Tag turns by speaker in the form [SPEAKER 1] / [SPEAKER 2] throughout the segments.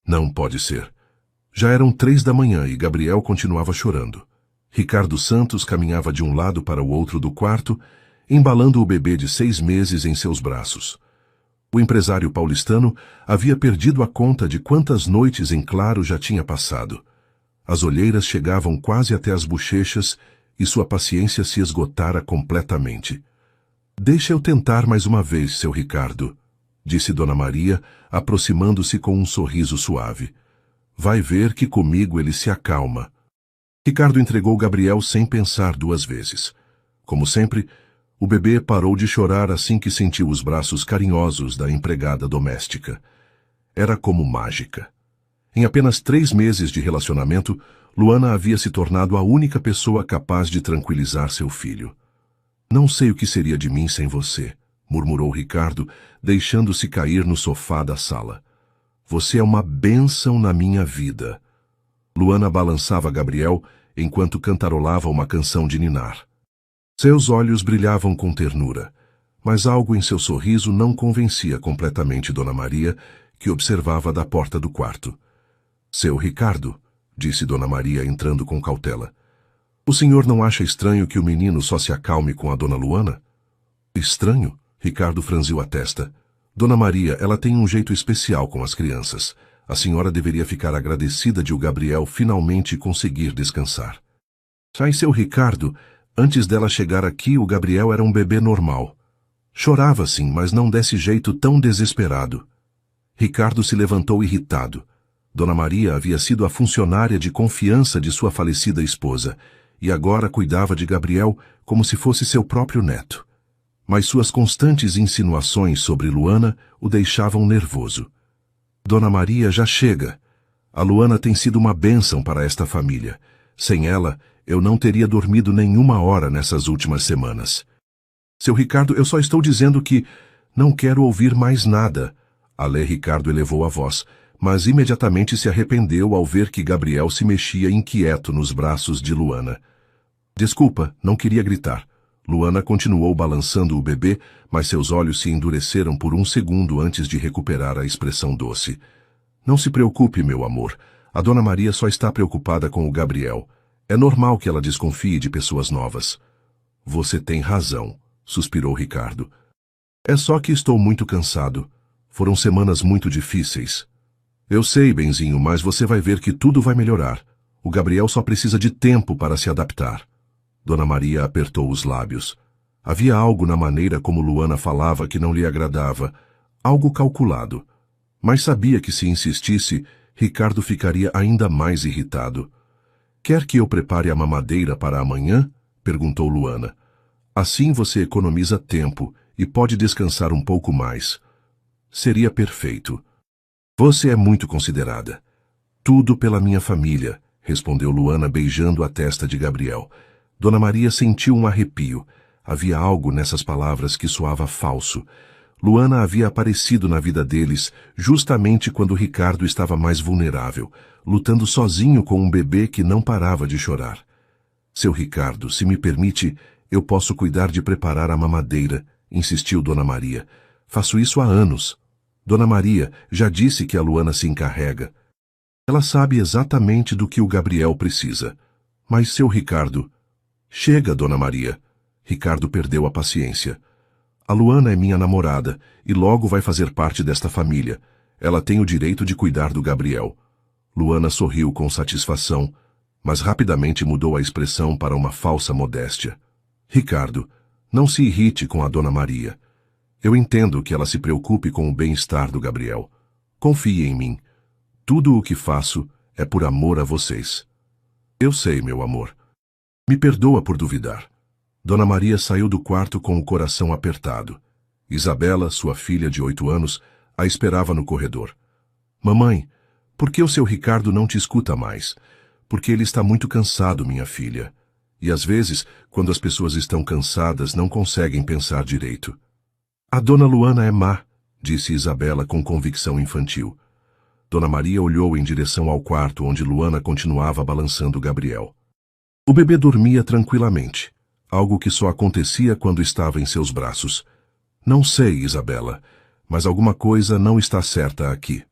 [SPEAKER 1] Não pode ser. Já eram 3 da manhã e Gabriel continuava chorando. Ricardo Santos caminhava de um lado para o outro do quarto, embalando o bebê de 6 meses em seus braços. O empresário paulistano havia perdido a conta de quantas noites em claro já tinha passado. As olheiras chegavam quase até as bochechas e sua paciência se esgotara completamente. "Deixa eu tentar mais uma vez, seu Ricardo", disse Dona Maria, aproximando-se com um sorriso suave. "Vai ver que comigo ele se acalma." Ricardo entregou Gabriel sem pensar 2 vezes. Como sempre, o bebê parou de chorar assim que sentiu os braços carinhosos da empregada doméstica. Era como mágica. Em apenas 3 meses de relacionamento, Luana havia se tornado a única pessoa capaz de tranquilizar seu filho. "Não sei o que seria de mim sem você", murmurou Ricardo, deixando-se cair no sofá da sala. "Você é uma bênção na minha vida." Luana balançava Gabriel enquanto cantarolava uma canção de ninar. Seus olhos brilhavam com ternura, mas algo em seu sorriso não convencia completamente Dona Maria, que observava da porta do quarto. "Seu Ricardo", disse Dona Maria entrando com cautela, "o senhor não acha estranho que o menino só se acalme com a Dona Luana?" "Estranho?" Ricardo franziu a testa. "Dona Maria, ela tem um jeito especial com as crianças. A senhora deveria ficar agradecida de o Gabriel finalmente conseguir descansar." "Sai, seu Ricardo, antes dela chegar aqui o Gabriel era um bebê normal. Chorava sim, mas não desse jeito tão desesperado." Ricardo se levantou irritado. Dona Maria havia sido a funcionária de confiança de sua falecida esposa, e agora cuidava de Gabriel como se fosse seu próprio neto. Mas suas constantes insinuações sobre Luana o deixavam nervoso. "Dona Maria, já chega. A Luana tem sido uma bênção para esta família. Sem ela, eu não teria dormido nenhuma hora nessas últimas semanas." "Seu Ricardo, eu só estou dizendo que não quero ouvir mais nada." Alê Ricardo elevou a voz, mas imediatamente se arrependeu ao ver que Gabriel se mexia inquieto nos braços de Luana. "Desculpa, não queria gritar." Luana continuou balançando o bebê, mas seus olhos se endureceram por um segundo antes de recuperar a expressão doce. "Não se preocupe, meu amor. A Dona Maria só está preocupada com o Gabriel. É normal que ela desconfie de pessoas novas." "Você tem razão", suspirou Ricardo. "É só que estou muito cansado. Foram semanas muito difíceis." "Eu sei, benzinho, mas você vai ver que tudo vai melhorar. O Gabriel só precisa de tempo para se adaptar." Dona Maria apertou os lábios. Havia algo na maneira como Luana falava que não lhe agradava, algo calculado. Mas sabia que se insistisse, Ricardo ficaria ainda mais irritado. "Quer que eu prepare a mamadeira para amanhã?" perguntou Luana. "Assim você economiza tempo e pode descansar um pouco mais." "Seria perfeito." "Você é muito considerada." "Tudo pela minha família", respondeu Luana beijando a testa de Gabriel. Dona Maria sentiu um arrepio. Havia algo nessas palavras que soava falso. Luana havia aparecido na vida deles justamente quando Ricardo estava mais vulnerável, lutando sozinho com um bebê que não parava de chorar. "Seu Ricardo, se me permite, eu posso cuidar de preparar a mamadeira", insistiu Dona Maria. "Faço isso há anos." "Dona Maria, já disse que a Luana se encarrega. Ela sabe exatamente do que o Gabriel precisa." "Mas, seu Ricardo..." "Chega, Dona Maria." Ricardo perdeu a paciência. "A Luana é minha namorada e logo vai fazer parte desta família. Ela tem o direito de cuidar do Gabriel." Luana sorriu com satisfação, mas rapidamente mudou a expressão para uma falsa modéstia. "Ricardo, não se irrite com a Dona Maria. Eu entendo que ela se preocupe com o bem-estar do Gabriel. Confie em mim. Tudo o que faço é por amor a vocês." "Eu sei, meu amor. Me perdoa por duvidar." Dona Maria saiu do quarto com o coração apertado. Isabela, sua filha de 8 anos, a esperava no corredor. "Mamãe, por que o seu Ricardo não te escuta mais?" "Porque ele está muito cansado, minha filha. E às vezes, quando as pessoas estão cansadas, não conseguem pensar direito." "A Dona Luana é má", disse Isabela com convicção infantil. Dona Maria olhou em direção ao quarto onde Luana continuava balançando Gabriel. O bebê dormia tranquilamente, algo que só acontecia quando estava em seus braços. "Não sei, Isabela, mas alguma coisa não está certa aqui."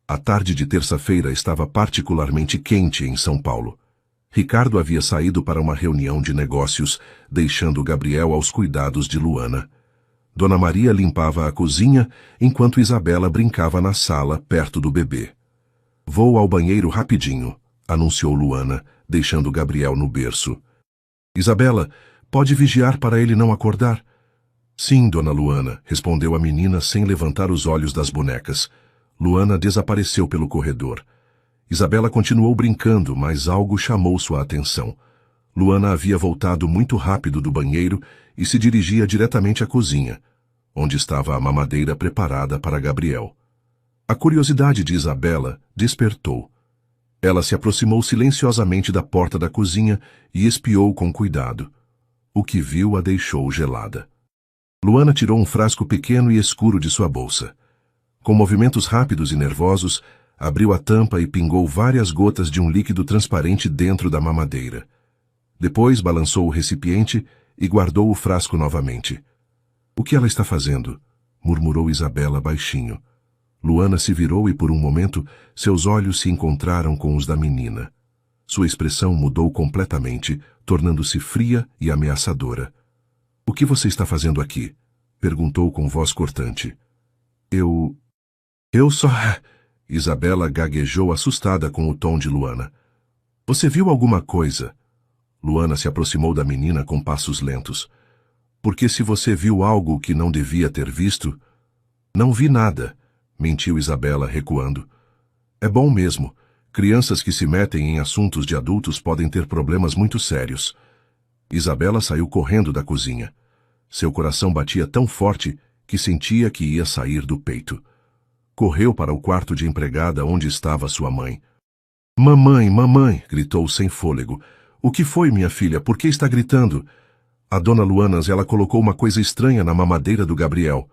[SPEAKER 1] A tarde de terça-feira estava particularmente quente em São Paulo. Ricardo havia saído para uma reunião de negócios, deixando Gabriel aos cuidados de Luana. Dona Maria limpava a cozinha, enquanto Isabela brincava na sala, perto do bebê. Vou ao banheiro rapidinho, anunciou Luana, deixando Gabriel no berço. Isabela, pode vigiar para ele não acordar? Sim, dona Luana, respondeu a menina sem levantar os olhos das bonecas. Luana desapareceu pelo corredor. Isabela continuou brincando, mas algo chamou sua atenção. Luana havia voltado muito rápido do banheiro e se dirigia diretamente à cozinha, onde estava a mamadeira preparada para Gabriel. A curiosidade de Isabela despertou. Ela se aproximou silenciosamente da porta da cozinha e espiou com cuidado. O que viu a deixou gelada. Luana tirou um frasco pequeno e escuro de sua bolsa. Com movimentos rápidos e nervosos, abriu a tampa e pingou várias gotas de um líquido transparente dentro da mamadeira. Depois balançou o recipiente e guardou o frasco novamente. — O que ela está fazendo? Murmurou Isabela baixinho. Luana se virou e por um momento seus olhos se encontraram com os da menina. Sua expressão mudou completamente, tornando-se fria e ameaçadora. — O que você está fazendo aqui? Perguntou com voz cortante. Eu só... Isabela gaguejou assustada com o tom de Luana. Você viu alguma coisa? Luana se aproximou da menina com passos lentos. Porque se você viu algo que não devia ter visto... Não vi nada, mentiu Isabela recuando. É bom mesmo. Crianças que se metem em assuntos de adultos podem ter problemas muito sérios. Isabela saiu correndo da cozinha. Seu coração batia tão forte que sentia que ia sair do peito. Correu para o quarto de empregada onde estava sua mãe. — Mamãe, mamãe! Gritou sem fôlego. — O que foi, minha filha? Por que está gritando? A dona Luanas, ela colocou uma coisa estranha na mamadeira do Gabriel.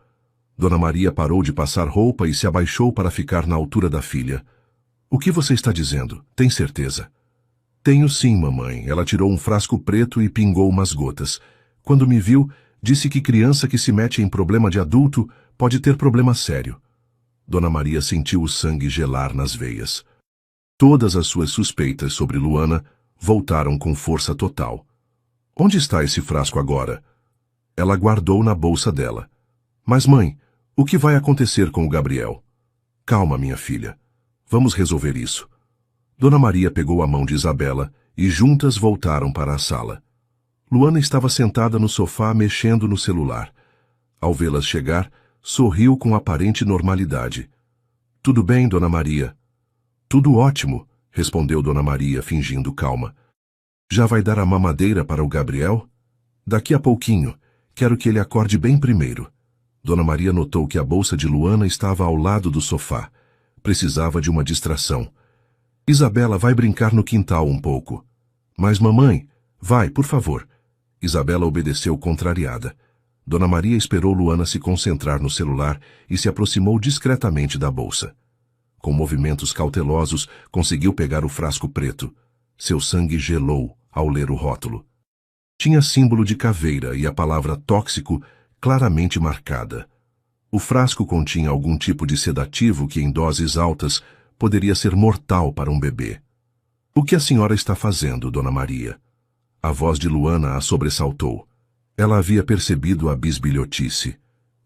[SPEAKER 1] Dona Maria parou de passar roupa e se abaixou para ficar na altura da filha. — O que você está dizendo? Tem certeza? — Tenho sim, mamãe. Ela tirou um frasco preto e pingou umas gotas. Quando me viu, disse que criança que se mete em problema de adulto pode ter problema sério. Dona Maria sentiu o sangue gelar nas veias. Todas as suas suspeitas sobre Luana voltaram com força total. Onde está esse frasco agora? Ela guardou na bolsa dela. Mas, mãe, o que vai acontecer com o Gabriel? Calma, minha filha. Vamos resolver isso. Dona Maria pegou a mão de Isabela e juntas voltaram para a sala. Luana estava sentada no sofá mexendo no celular. Ao vê-las chegar, sorriu com aparente normalidade. — Tudo bem, Dona Maria? — Tudo ótimo, respondeu Dona Maria, fingindo calma. — Já vai dar a mamadeira para o Gabriel? — Daqui a pouquinho. Quero que ele acorde bem primeiro. Dona Maria notou que a bolsa de Luana estava ao lado do sofá. Precisava de uma distração. — Isabela vai brincar no quintal um pouco. — Mas, mamãe, vai, por favor. Isabela obedeceu contrariada. Dona Maria esperou Luana se concentrar no celular e se aproximou discretamente da bolsa. Com movimentos cautelosos, conseguiu pegar o frasco preto. Seu sangue gelou ao ler o rótulo. Tinha símbolo de caveira e a palavra tóxico claramente marcada. O frasco continha algum tipo de sedativo que, em doses altas, poderia ser mortal para um bebê. — O que a senhora está fazendo, Dona Maria? A voz de Luana a sobressaltou. Ela havia percebido a bisbilhotice.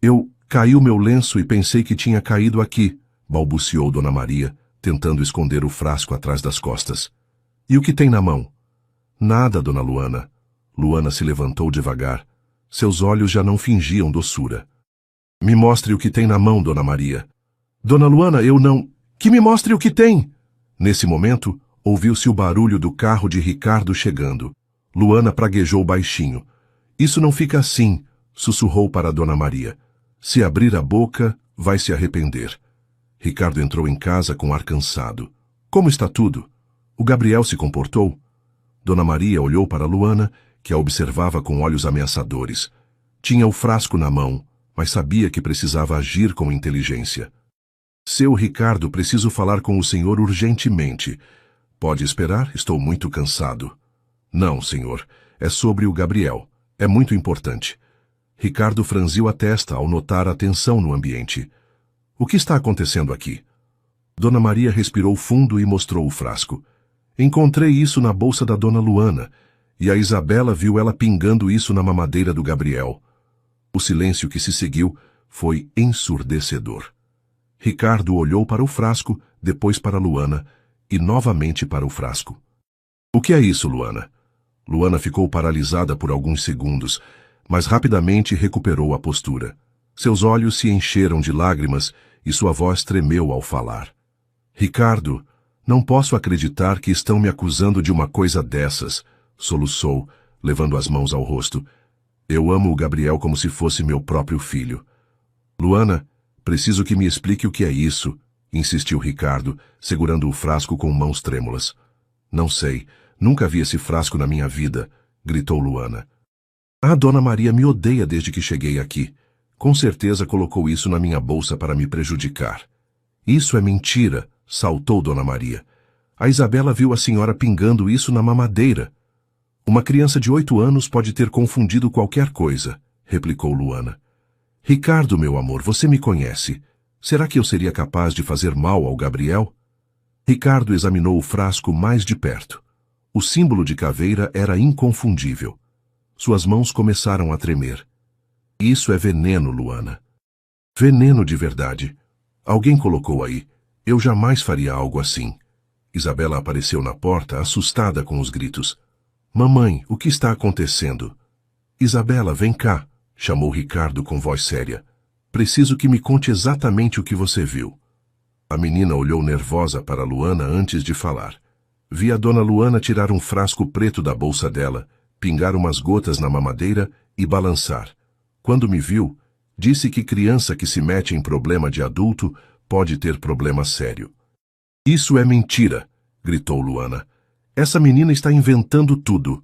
[SPEAKER 1] — Caiu meu lenço e pensei que tinha caído aqui, balbuciou Dona Maria, tentando esconder o frasco atrás das costas. — E o que tem na mão? — Nada, Dona Luana. Luana se levantou devagar. Seus olhos já não fingiam doçura. — Me mostre o que tem na mão, Dona Maria. — Dona Luana, eu não... Que me mostre o que tem! Nesse momento, ouviu-se o barulho do carro de Ricardo chegando. Luana praguejou baixinho. — Isso não fica assim, sussurrou para Dona Maria. Se abrir a boca, vai se arrepender. Ricardo entrou em casa com ar cansado. — Como está tudo? O Gabriel se comportou? Dona Maria olhou para Luana, que a observava com olhos ameaçadores. Tinha o frasco na mão, mas sabia que precisava agir com inteligência. — Seu Ricardo, preciso falar com o senhor urgentemente. — Pode esperar? Estou muito cansado. — Não, senhor. É sobre o Gabriel. É muito importante. Ricardo franziu a testa ao notar a tensão no ambiente. — O que está acontecendo aqui? Dona Maria respirou fundo e mostrou o frasco. Encontrei isso na bolsa da Dona Luana, e a Isabela viu ela pingando isso na mamadeira do Gabriel. O silêncio que se seguiu foi ensurdecedor. Ricardo olhou para o frasco, depois para Luana, e novamente para o frasco. O que é isso, Luana? Luana ficou paralisada por alguns segundos, mas rapidamente recuperou a postura. Seus olhos se encheram de lágrimas e sua voz tremeu ao falar. Ricardo, não posso acreditar que estão me acusando de uma coisa dessas, soluçou, levando as mãos ao rosto. Eu amo o Gabriel como se fosse meu próprio filho. Luana, preciso que me explique o que é isso, insistiu Ricardo, segurando o frasco com mãos trêmulas. Não sei, nunca vi esse frasco na minha vida, gritou Luana. A Dona Maria me odeia desde que cheguei aqui. Com certeza colocou isso na minha bolsa para me prejudicar. Isso é mentira, saltou Dona Maria. A Isabela viu a senhora pingando isso na mamadeira. Uma criança de 8 anos pode ter confundido qualquer coisa, replicou Luana. Ricardo, meu amor, você me conhece. Será que eu seria capaz de fazer mal ao Gabriel? Ricardo examinou o frasco mais de perto. O símbolo de caveira era inconfundível. Suas mãos começaram a tremer. Isso é veneno, Luana. Veneno de verdade. Alguém colocou aí. Eu jamais faria algo assim. Isabela apareceu na porta, assustada com os gritos. Mamãe, o que está acontecendo? Isabela, vem cá, chamou Ricardo com voz séria. Preciso que me conte exatamente o que você viu. A menina olhou nervosa para Luana antes de falar. Vi a Dona Luana tirar um frasco preto da bolsa dela, pingar umas gotas na mamadeira e balançar. Quando me viu, disse que criança que se mete em problema de adulto pode ter problema sério. Isso é mentira, gritou Luana. Essa menina está inventando tudo.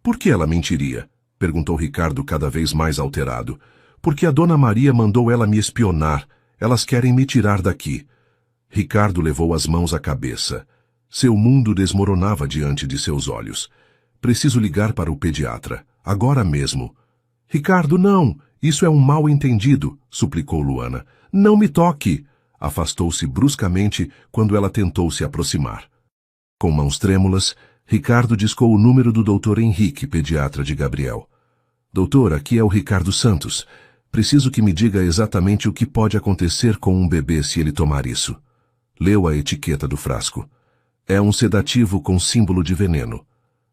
[SPEAKER 1] Por que ela mentiria? Perguntou Ricardo cada vez mais alterado. Porque a Dona Maria mandou ela me espionar. Elas querem me tirar daqui. Ricardo levou as mãos à cabeça. Seu mundo desmoronava diante de seus olhos. Preciso ligar para o pediatra. Agora mesmo. Ricardo, não! Isso é um mal-entendido, suplicou Luana. Não me toque! Afastou-se bruscamente quando ela tentou se aproximar. Com mãos trêmulas, Ricardo discou o número do Dr. Henrique, pediatra de Gabriel. Doutor, aqui é o Ricardo Santos. Preciso que me diga exatamente o que pode acontecer com um bebê se ele tomar isso. Leu a etiqueta do frasco. É um sedativo com símbolo de veneno.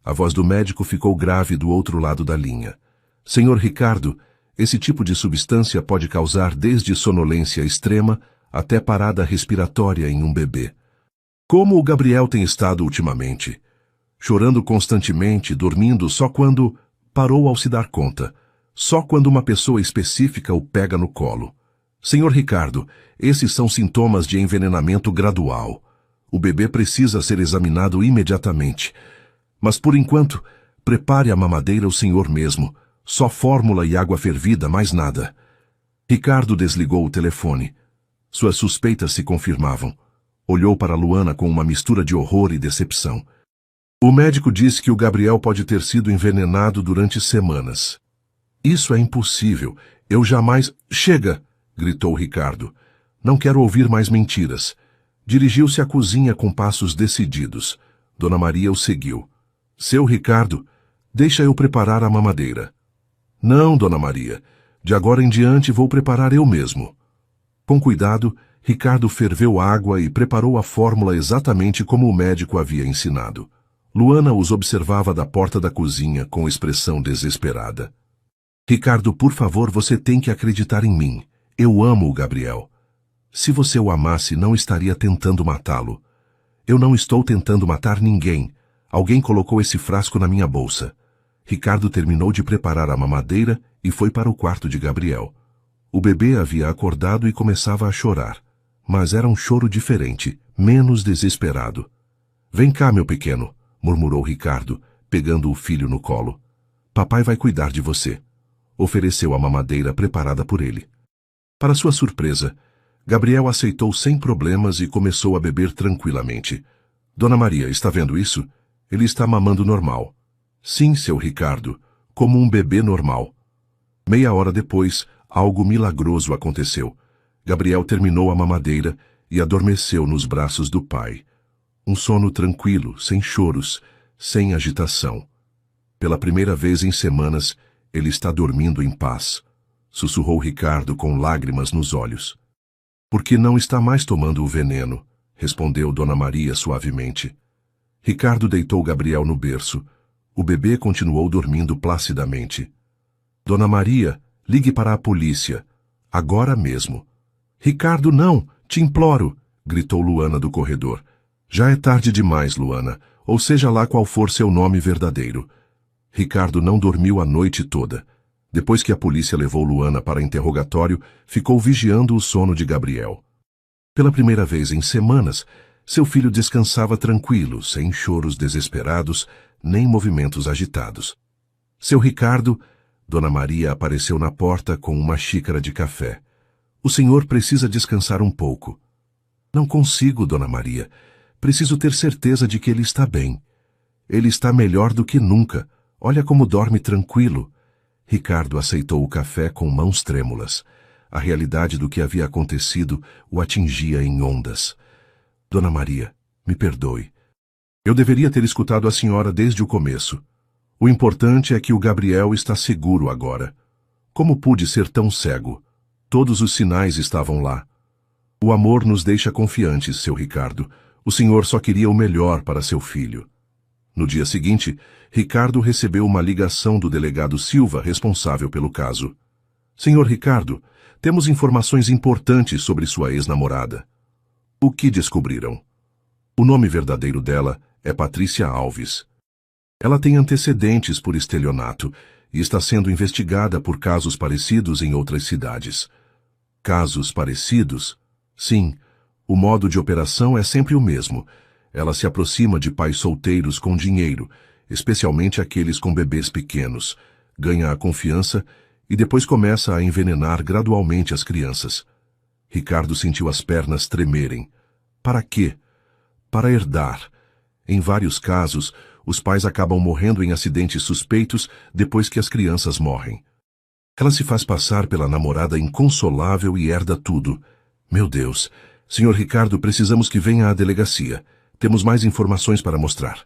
[SPEAKER 1] A voz do médico ficou grave do outro lado da linha. Senhor Ricardo, esse tipo de substância pode causar desde sonolência extrema até parada respiratória em um bebê. Como o Gabriel tem estado ultimamente? Chorando constantemente, dormindo só quando... Parou ao se dar conta. Só quando uma pessoa específica o pega no colo. Senhor Ricardo, esses são sintomas de envenenamento gradual. O bebê precisa ser examinado imediatamente. Mas, por enquanto, prepare a mamadeira o senhor mesmo. Só fórmula e água fervida, mais nada. Ricardo desligou o telefone. Suas suspeitas se confirmavam. Olhou para Luana com uma mistura de horror e decepção. O médico disse que o Gabriel pode ter sido envenenado durante semanas. Isso é impossível. Eu jamais... Chega! Gritou Ricardo. Não quero ouvir mais mentiras. Dirigiu-se à cozinha com passos decididos. Dona Maria o seguiu. Seu Ricardo, deixa eu preparar a mamadeira. Não, Dona Maria. De agora em diante vou preparar eu mesmo. Com cuidado, Ricardo ferveu água e preparou a fórmula exatamente como o médico havia ensinado. Luana os observava da porta da cozinha com expressão desesperada. Ricardo, por favor, você tem que acreditar em mim. Eu amo o Gabriel. Se você o amasse, não estaria tentando matá-lo. Eu não estou tentando matar ninguém. Alguém colocou esse frasco na minha bolsa. Ricardo terminou de preparar a mamadeira e foi para o quarto de Gabriel. O bebê havia acordado e começava a chorar. Mas era um choro diferente, menos desesperado. Vem cá, meu pequeno, murmurou Ricardo, pegando o filho no colo. Papai vai cuidar de você. Ofereceu a mamadeira preparada por ele. Para sua surpresa, Gabriel aceitou sem problemas e começou a beber tranquilamente. Dona Maria, está vendo isso? Ele está mamando normal. Sim, seu Ricardo, como um bebê normal. Meia hora depois, algo milagroso aconteceu. Gabriel terminou a mamadeira e adormeceu nos braços do pai. Um sono tranquilo, sem choros, sem agitação. Pela primeira vez em semanas, ele está dormindo em paz, sussurrou Ricardo com lágrimas nos olhos. Porque não está mais tomando o veneno, respondeu Dona Maria suavemente. Ricardo deitou Gabriel no berço. O bebê continuou dormindo placidamente. Dona Maria, ligue para a polícia. Agora mesmo. Ricardo, não! Te imploro! Gritou Luana do corredor. Já é tarde demais, Luana, ou seja lá qual for seu nome verdadeiro. Ricardo não dormiu a noite toda. Depois que a polícia levou Luana para interrogatório, ficou vigiando o sono de Gabriel. Pela primeira vez em semanas, seu filho descansava tranquilo, sem choros desesperados, nem movimentos agitados. Seu Ricardo, Dona Maria apareceu na porta com uma xícara de café. O senhor precisa descansar um pouco. Não consigo, Dona Maria. Preciso ter certeza de que ele está bem. Ele está melhor do que nunca. Olha como dorme tranquilo. Ricardo aceitou o café com mãos trêmulas. A realidade do que havia acontecido o atingia em ondas. Dona Maria, me perdoe. Eu deveria ter escutado a senhora desde o começo. O importante é que o Gabriel está seguro agora. Como pude ser tão cego? Todos os sinais estavam lá. O amor nos deixa confiantes, seu Ricardo. O senhor só queria o melhor para seu filho. No dia seguinte, Ricardo recebeu uma ligação do delegado Silva, responsável pelo caso. Senhor Ricardo, temos informações importantes sobre sua ex-namorada. O que descobriram? O nome verdadeiro dela é Patrícia Alves. Ela tem antecedentes por estelionato e está sendo investigada por casos parecidos em outras cidades. Casos parecidos? Sim, o modo de operação é sempre o mesmo. Ela se aproxima de pais solteiros com dinheiro, especialmente aqueles com bebês pequenos, ganha a confiança e depois começa a envenenar gradualmente as crianças. Ricardo sentiu as pernas tremerem. Para quê? Para herdar. Em vários casos, os pais acabam morrendo em acidentes suspeitos depois que as crianças morrem. Ela se faz passar pela namorada inconsolável e herda tudo. Meu Deus! Senhor Ricardo, precisamos que venha à delegacia. Temos mais informações para mostrar.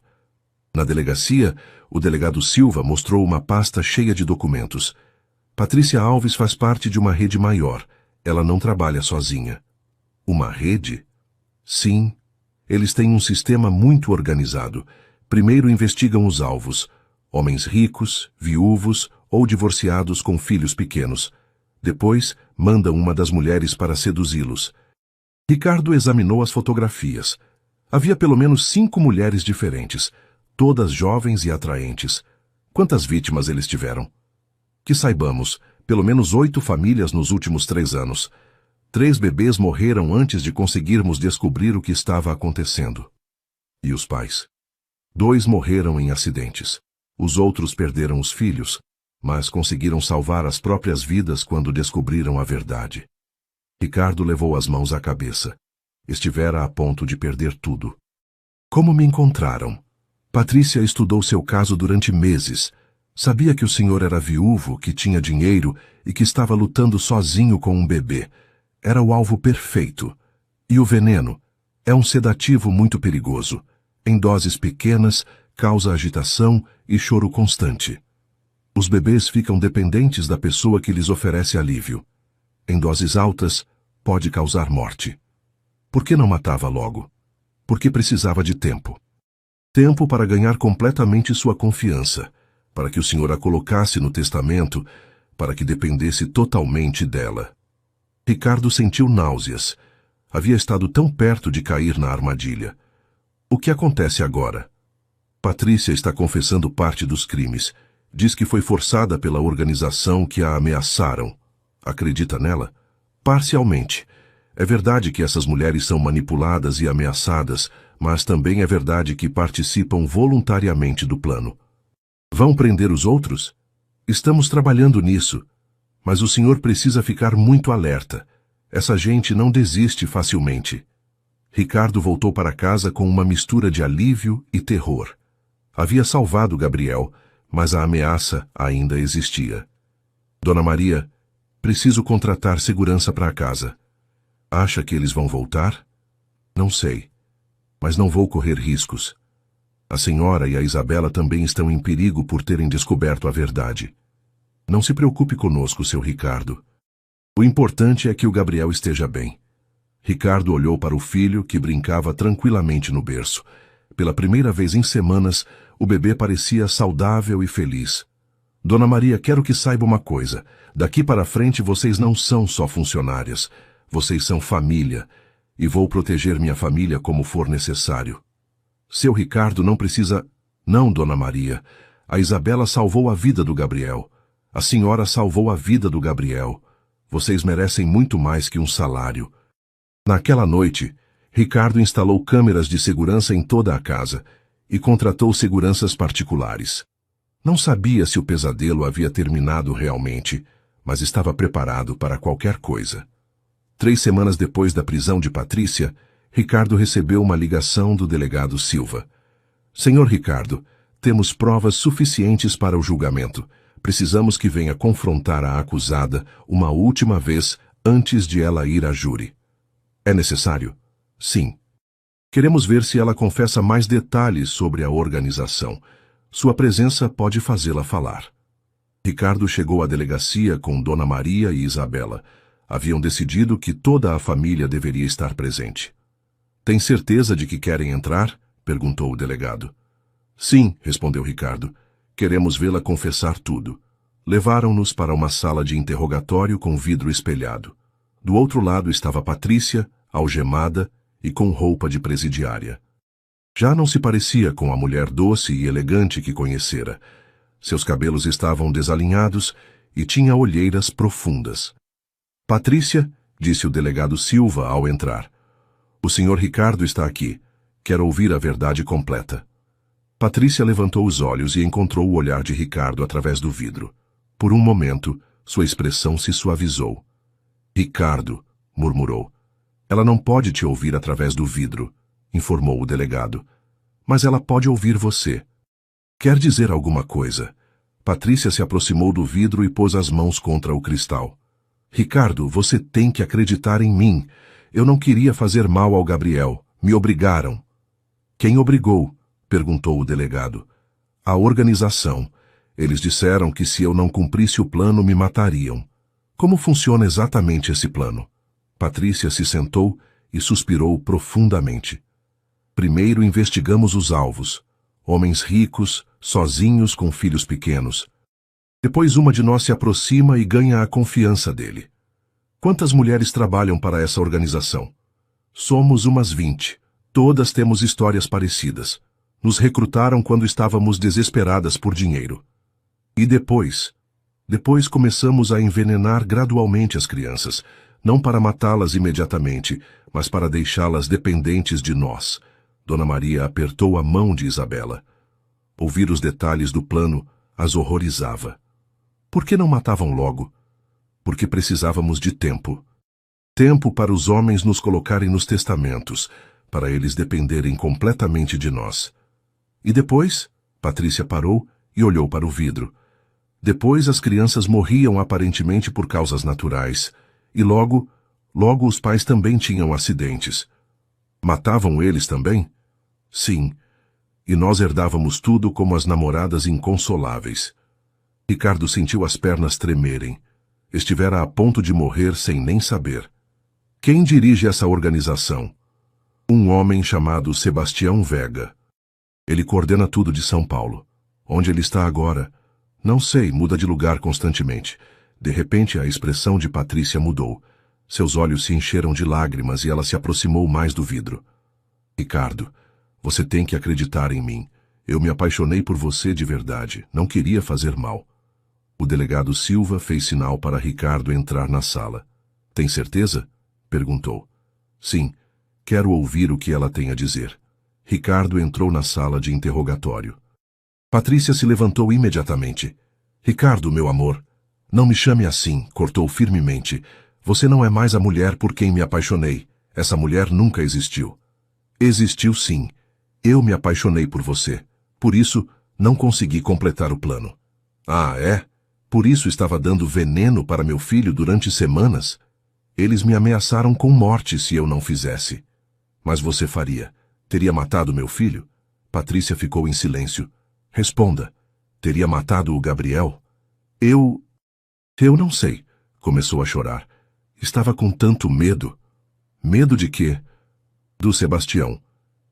[SPEAKER 1] Na delegacia, o delegado Silva mostrou uma pasta cheia de documentos. Patrícia Alves faz parte de uma rede maior. Ela não trabalha sozinha. Uma rede? Sim. Eles têm um sistema muito organizado. Primeiro investigam os alvos, homens ricos, viúvos ou divorciados com filhos pequenos. Depois, mandam uma das mulheres para seduzi-los. Ricardo examinou as fotografias. Havia pelo menos 5 mulheres diferentes, todas jovens e atraentes. Quantas vítimas eles tiveram? Que saibamos, pelo menos 8 famílias nos últimos 3 anos. 3 bebês morreram antes de conseguirmos descobrir o que estava acontecendo. E os pais? 2 morreram em acidentes. Os outros perderam os filhos, mas conseguiram salvar as próprias vidas quando descobriram a verdade. Ricardo levou as mãos à cabeça. Estivera a ponto de perder tudo. Como me encontraram? Patrícia estudou seu caso durante meses. Sabia que o senhor era viúvo, que tinha dinheiro e que estava lutando sozinho com um bebê. Era o alvo perfeito. E o veneno? É um sedativo muito perigoso. Em doses pequenas, causa agitação e choro constante. Os bebês ficam dependentes da pessoa que lhes oferece alívio. Em doses altas, pode causar morte. Por que não matava logo? Porque precisava de tempo. Tempo para ganhar completamente sua confiança, para que o senhor a colocasse no testamento, para que dependesse totalmente dela. Ricardo sentiu náuseas. Havia estado tão perto de cair na armadilha. O que acontece agora? Patrícia está confessando parte dos crimes. Diz que foi forçada pela organização que a ameaçaram. Acredita nela? Parcialmente. É verdade que essas mulheres são manipuladas e ameaçadas, mas também é verdade que participam voluntariamente do plano. Vão prender os outros? Estamos trabalhando nisso. Mas o senhor precisa ficar muito alerta. Essa gente não desiste facilmente. Ricardo voltou para casa com uma mistura de alívio e terror. Havia salvado Gabriel, mas a ameaça ainda existia. Dona Maria, preciso contratar segurança para a casa. Acha que eles vão voltar? Não sei. Mas não vou correr riscos. A senhora e a Isabela também estão em perigo por terem descoberto a verdade. Não se preocupe conosco, seu Ricardo. O importante é que o Gabriel esteja bem. Ricardo olhou para o filho, que brincava tranquilamente no berço. Pela primeira vez em semanas, o bebê parecia saudável e feliz. Dona Maria, quero que saiba uma coisa. Daqui para frente vocês não são só funcionárias. Vocês são família. E vou proteger minha família como for necessário. Seu Ricardo não precisa... Não, Dona Maria. A Isabela salvou a vida do Gabriel. A senhora salvou a vida do Gabriel. Vocês merecem muito mais que um salário. Naquela noite, Ricardo instalou câmeras de segurança em toda a casa e contratou seguranças particulares. Não sabia se o pesadelo havia terminado realmente, mas estava preparado para qualquer coisa. 3 semanas depois da prisão de Patrícia, Ricardo recebeu uma ligação do delegado Silva. Senhor Ricardo, temos provas suficientes para o julgamento. Precisamos que venha confrontar a acusada uma última vez antes de ela ir a júri. É necessário? Sim. Queremos ver se ela confessa mais detalhes sobre a organização. Sua presença pode fazê-la falar. Ricardo chegou à delegacia com Dona Maria e Isabela. Haviam decidido que toda a família deveria estar presente. Tem certeza de que querem entrar? Perguntou o delegado. Sim, respondeu Ricardo. Queremos vê-la confessar tudo. Levaram-nos para uma sala de interrogatório com vidro espelhado. Do outro lado estava Patrícia, algemada e com roupa de presidiária. Já não se parecia com a mulher doce e elegante que conhecera. Seus cabelos estavam desalinhados e tinha olheiras profundas. Patrícia, disse o delegado Silva ao entrar. O senhor Ricardo está aqui. Quer ouvir a verdade completa. Patrícia levantou os olhos e encontrou o olhar de Ricardo através do vidro. Por um momento, sua expressão se suavizou. Ricardo, murmurou. Ela não pode te ouvir através do vidro, informou o delegado. Mas ela pode ouvir você. Quer dizer alguma coisa? Patrícia se aproximou do vidro e pôs as mãos contra o cristal. Ricardo, você tem que acreditar em mim. Eu não queria fazer mal ao Gabriel. Me obrigaram. Quem obrigou? Perguntou o delegado. A organização. Eles disseram que se eu não cumprisse o plano, me matariam. Como funciona exatamente esse plano? Patrícia se sentou e suspirou profundamente. Primeiro investigamos os alvos. Homens ricos, sozinhos com filhos pequenos. Depois uma de nós se aproxima e ganha a confiança dele. Quantas mulheres trabalham para essa organização? Somos umas 20. Todas temos histórias parecidas. Nos recrutaram quando estávamos desesperadas por dinheiro. E depois? Depois começamos a envenenar gradualmente as crianças, não para matá-las imediatamente, mas para deixá-las dependentes de nós. Dona Maria apertou a mão de Isabela. Ouvir os detalhes do plano as horrorizava. Por que não matavam logo? Porque precisávamos de tempo. Tempo para os homens nos colocarem nos testamentos, para eles dependerem completamente de nós. E depois? Patrícia parou e olhou para o vidro. Depois as crianças morriam aparentemente por causas naturais. E logo os pais também tinham acidentes. Matavam eles também? Sim. E nós herdávamos tudo como as namoradas inconsoláveis. Ricardo sentiu as pernas tremerem. Estivera a ponto de morrer sem nem saber. Quem dirige essa organização? Um homem chamado Sebastião Vega. Ele coordena tudo de São Paulo. Onde ele está agora? Não sei, muda de lugar constantemente. De repente, a expressão de Patrícia mudou. Seus olhos se encheram de lágrimas e ela se aproximou mais do vidro. Ricardo, você tem que acreditar em mim. Eu me apaixonei por você de verdade. Não queria fazer mal. O delegado Silva fez sinal para Ricardo entrar na sala. Tem certeza? Perguntou. Sim. Quero ouvir o que ela tem a dizer. Ricardo entrou na sala de interrogatório. Patrícia se levantou imediatamente. Ricardo, meu amor. Não me chame assim, cortou firmemente. Você não é mais a mulher por quem me apaixonei. Essa mulher nunca existiu. Existiu sim. Eu me apaixonei por você. Por isso, não consegui completar o plano. Ah, é? Por isso estava dando veneno para meu filho durante semanas? Eles me ameaçaram com morte se eu não fizesse. Mas você faria? Teria matado meu filho? Patrícia ficou em silêncio. Responda. Teria matado o Gabriel? Eu não sei. Começou a chorar. Estava com tanto medo. Medo de quê? Do Sebastião.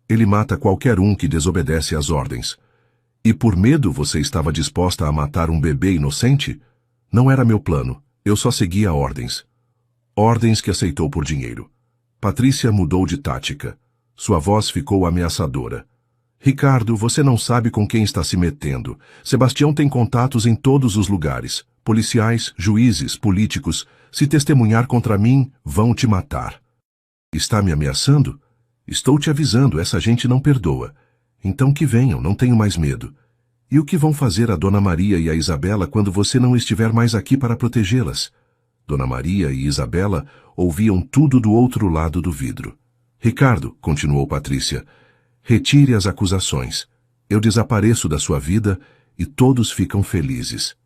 [SPEAKER 1] Ele mata qualquer um que desobedece às ordens. E por medo você estava disposta a matar um bebê inocente? Não era meu plano. Eu só seguia ordens. Ordens que aceitou por dinheiro. Patrícia mudou de tática. Sua voz ficou ameaçadora. Ricardo, você não sabe com quem está se metendo. Sebastião tem contatos em todos os lugares. Policiais, juízes, políticos. Se testemunhar contra mim, vão te matar. Está me ameaçando? Estou te avisando, essa gente não perdoa. Então que venham, não tenho mais medo. E o que vão fazer a Dona Maria e a Isabela quando você não estiver mais aqui para protegê-las? Dona Maria e Isabela ouviam tudo do outro lado do vidro. Ricardo, continuou Patrícia, retire as acusações. Eu desapareço da sua vida e todos ficam felizes.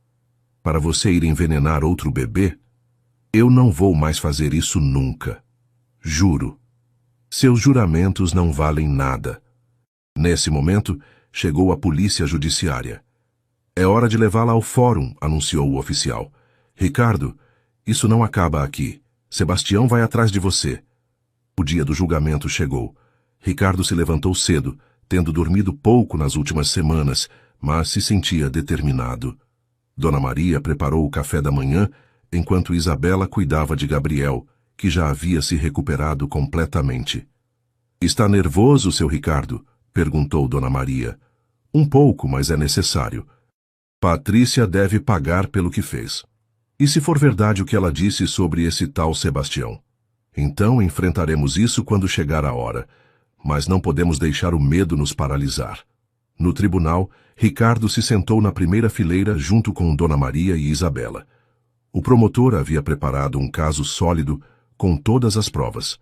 [SPEAKER 1] Para você ir envenenar outro bebê? Eu não vou mais fazer isso nunca. Juro. Seus juramentos não valem nada. Nesse momento, chegou a polícia judiciária. É hora de levá-la ao fórum, anunciou o oficial. Ricardo, isso não acaba aqui. Sebastião vai atrás de você. O dia do julgamento chegou. Ricardo se levantou cedo, tendo dormido pouco nas últimas semanas, mas se sentia determinado. Dona Maria preparou o café da manhã, enquanto Isabela cuidava de Gabriel, que já havia se recuperado completamente. Está nervoso, seu Ricardo? Perguntou Dona Maria. Um pouco, mas é necessário. Patrícia deve pagar pelo que fez. E se for verdade o que ela disse sobre esse tal Sebastião? Então enfrentaremos isso quando chegar a hora. Mas não podemos deixar o medo nos paralisar. No tribunal, Ricardo se sentou na primeira fileira junto com Dona Maria e Isabela. O promotor havia preparado um caso sólido, com todas as provas.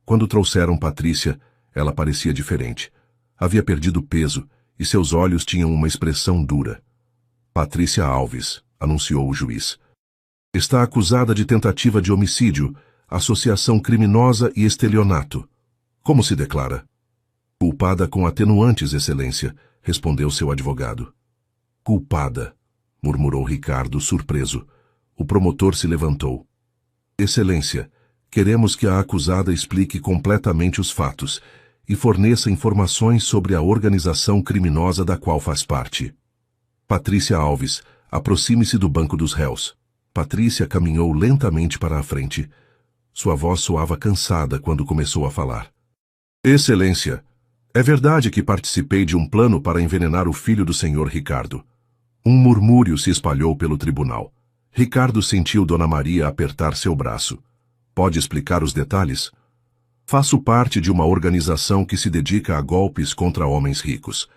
[SPEAKER 1] Quando trouxeram Patrícia, ela parecia diferente. Havia perdido peso e seus olhos tinham uma expressão dura. Patrícia Alves, anunciou o juiz. Está acusada de tentativa de homicídio, associação criminosa e estelionato. Como se declara? Culpada com atenuantes, Excelência, respondeu seu advogado. Culpada, murmurou Ricardo, surpreso. O promotor se levantou. Excelência, queremos que a acusada explique completamente os fatos e forneça informações sobre a organização criminosa da qual faz parte. Patrícia Alves, aproxime-se do banco dos réus. Patrícia caminhou lentamente para a frente. Sua voz soava cansada quando começou a falar. Excelência, é verdade que participei de um plano para envenenar o filho do senhor Ricardo. Um murmúrio se espalhou pelo tribunal. Ricardo sentiu Dona Maria apertar seu braço. Pode explicar os detalhes? Faço parte de uma organização que se dedica a golpes contra homens ricos.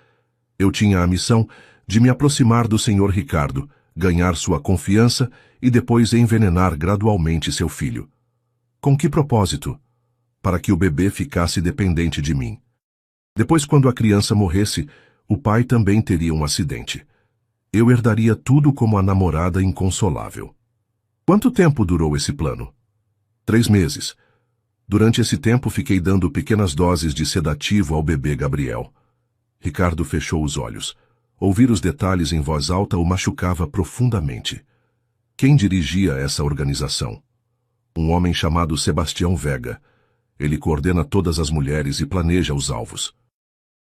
[SPEAKER 1] Eu tinha a missão de me aproximar do senhor Ricardo, ganhar sua confiança e depois envenenar gradualmente seu filho. Com que propósito? Para que o bebê ficasse dependente de mim. Depois, quando a criança morresse, o pai também teria um acidente. Eu herdaria tudo como a namorada inconsolável. Quanto tempo durou esse plano? 3 meses. Durante esse tempo, fiquei dando pequenas doses de sedativo ao bebê Gabriel. Ricardo fechou os olhos. Ouvir os detalhes em voz alta o machucava profundamente. Quem dirigia essa organização? Um homem chamado Sebastião Vega. Ele coordena todas as mulheres e planeja os alvos.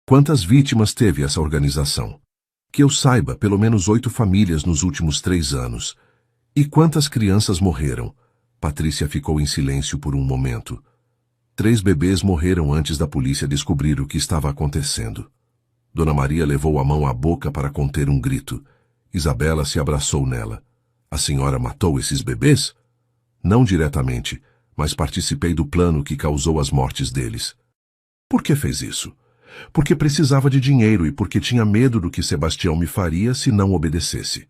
[SPEAKER 1] Quantas vítimas teve essa organização? Que eu saiba, pelo menos 8 famílias nos últimos 3 anos. E quantas crianças morreram? Patrícia ficou em silêncio por um momento. 3 bebês morreram antes da polícia descobrir o que estava acontecendo. Dona Maria levou a mão à boca para conter um grito. Isabela se abraçou nela. A senhora matou esses bebês? Não diretamente, mas participei do plano que causou as mortes deles. Por que fez isso? Porque precisava de dinheiro e porque tinha medo do que Sebastião me faria se não obedecesse.